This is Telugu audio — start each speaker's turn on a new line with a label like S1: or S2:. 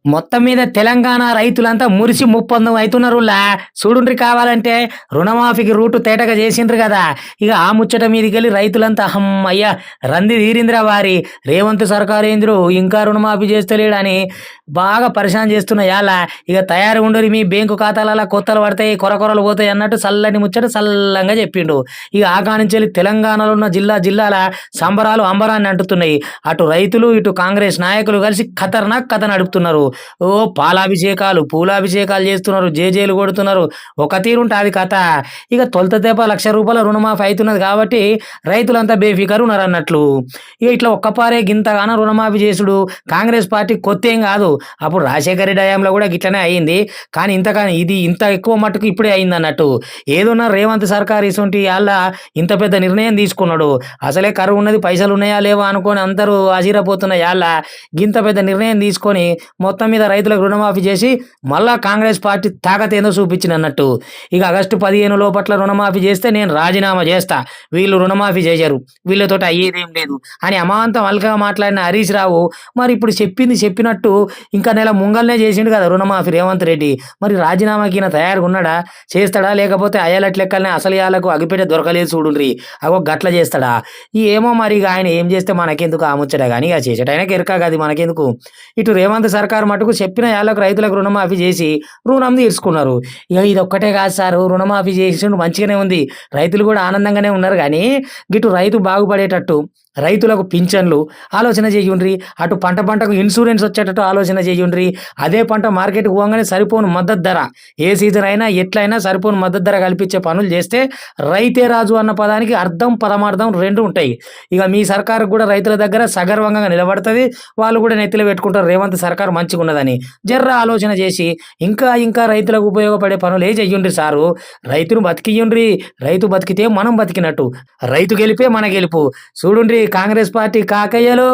S1: మొత్తం మీద తెలంగాణ రైతులంతా మురిసి ముప్పందం అయితున్నరులా. చూడుండ్రి కావాలంటే రుణమాఫీకి రూటు తేటగా చేసిండ్రు గదా! ఇగ ఆ ముచ్చట మీదికెళ్ళి రైతులంతా హమ్మయ్య! రంది తీరిందిరా వారి. రేవంత్ సర్కారేందిరో ఇంకా రుణమాఫీ చేస్తలేడని బాగా పరేషాన్ చేస్తున్నయాల. ఇగ తయారుగుండురి మీ బేంకు ఖాతాలల్ల కొత్తలు పడతాయి, కొరకొరలు పోతాయి అన్నట్టు సల్లని ముచ్చట సల్లంగా చెప్పిండు. ఇగ ఆ కానించెల్లి తెలంగాణలో ఉన్న జిల్లాల సంబరాలు అంబరాన్ని అంటుతున్నాయి. అటు రైతులు, ఇటు కాంగ్రెస్ నాయకులు కలిసి ఖతర్నాక్ కథ నడుపుతున్నారు. ఓ పాలాభిషేకాలు, పూలాభిషేకాలు చేస్తున్నారు. జేజేలు కొడుతున్నారు. ఒక తీరుంటాది కథ. ఇక తొలుత దెబ్బ రూ. 1,00,000 రుణమాఫీ అయితున్నది కాబట్టి రైతులంతా బేఫికర్ ఉన్నారన్నట్లు. ఇక ఇట్లా ఒక్కపారే గింతగానం రుణమాఫీ చేసుడు కాంగ్రెస్ పార్టీ కొత్తేం కాదు. అప్పుడు రాజశేఖర రెడ్డి హయాంలో కూడా గిట్లనే అయింది. కానీ ఇది ఇంత ఎక్కువ మట్టుకు ఇప్పుడే అయిందన్నట్టు. ఏదున్నా రేవంత్ సర్కార్ ఇసుంటి ఆళ్ళ ఇంత పెద్ద నిర్ణయం తీసుకున్నాడు. అసలే కరువు ఉన్నది, పైసలు ఉన్నాయా లేవా అనుకోని అందరూ ఆశీరపోతున్న యాళ్ళ గింత పెద్ద నిర్ణయం తీసుకొని మొత్తం మీద రైతులకు రుణమాఫీ చేసి మళ్ళా కాంగ్రెస్ పార్టీ తాకతేందో చూపించినన్నట్టు. ఇక ఆగస్టు 15 లోపట్ల రుణమాఫీ చేస్తే నేను రాజీనామా చేస్తా, వీళ్ళు రుణమాఫీ చేశారు, వీళ్ళతోటి అయ్యేదేం లేదు అని అమాంతం అల్కగా మాట్లాడిన హరీష్ రావు మరి ఇప్పుడు చెప్పింది చెప్పినట్టు ఇంకా నెల ముంగల్నే చేసిండు కదా రుణమాఫీ రేవంత్ రెడ్డి. మరి రాజీనామాకి ఈయన తయారుగా ఉన్నాడా, చేస్తాడా, లేకపోతే అయ్యలట్ లెక్కలనే అసలు అగిపెట్టే దొరకలేదు చూడుండ్రి అగో గట్ల చేస్తాడా ఏమో. మరి ఇక ఆయన ఏం చేస్తే మనకెందుకు ఆ ముచ్చట కానీ ఇక చేసేటైనా ఎరకా కాదు మనకెందుకు. ఇటు రేవంత్ సర్కార్ మటుకు చెప్పిన యాళ్ళకు రైతులకు రుణమాఫీ చేసి రుణం తీర్చుకున్నారు. ఇక ఇది ఒక్కటే కాదు సారు, రుణమాఫీ చేసి మంచిగానే ఉంది, రైతులు కూడా ఆనందంగానే ఉన్నారు. కానీ గిటు రైతు బాగుపడేటట్టు రైతులకు పింఛన్లు ఆలోచన చేయుండ్రి, అటు పంటకు ఇన్సూరెన్స్ వచ్చేటట్టు ఆలోచన చేయుండ్రి. అదే పంట మార్కెట్కి పోగానే సరిపోను మద్దతు ధర, ఏ సీజన్ అయినా ఎట్లయినా సరిపోను మద్దతు ధర కల్పించే పనులు చేస్తే రైతే రాజు అన్న పదానికి అర్థం పరమార్థం రెండు ఉంటాయి. ఇక మీ సర్కారు కూడా రైతుల దగ్గర సగర్వంగా నిలబడుతుంది, వాళ్ళు కూడా నెత్తిలో పెట్టుకుంటారు రేవంత్ సర్కారు మంచిగా ఉన్నదని. జర్ర ఆలోచన చేసి ఇంకా రైతులకు ఉపయోగపడే పనులే చెయ్యుండ్రి సారు. రైతును బతికియ్యుండ్రి, రైతు బతికితే మనం బతికినట్టు, రైతు గెలిపే మన గెలుపు. చూడుండ్రి కాంగ్రెస్ పార్టీ కాకయ్యలు.